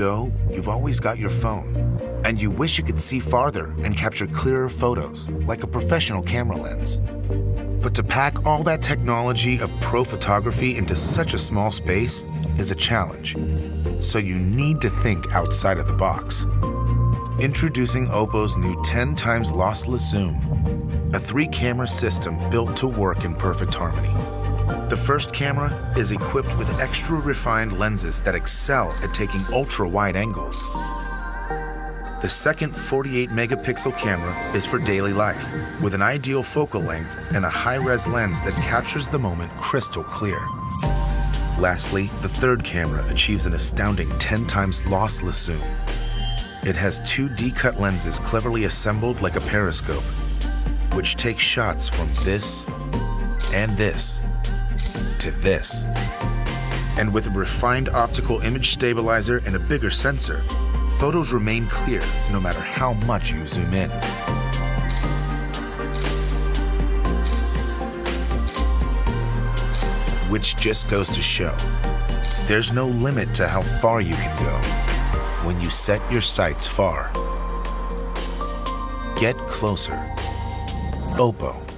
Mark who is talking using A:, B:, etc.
A: go, you've always got your phone, and you wish you could see farther and capture clearer photos, like a professional camera lens. But to pack all that technology of pro photography into such a small space is a challenge, so you need to think outside of the box. Introducing OPPO's new 10x lossless zoom, a 3-camera system built to work in perfect harmony. The first camera is equipped with extra refined lenses that excel at taking ultra-wide angles. The second 48-megapixel camera is for daily life, with an ideal focal length and a high-res lens that captures the moment crystal clear. Lastly, the third camera achieves an astounding 10x lossless zoom. It has 2 D-cut lenses cleverly assembled like a periscope, which takes shots from this and this to this. And with a refined optical image stabilizer and a bigger sensor, photos remain clear no matter how much you zoom in. Which just goes to show, there's no limit to how far you can go when you set your sights far. Get closer. OPPO.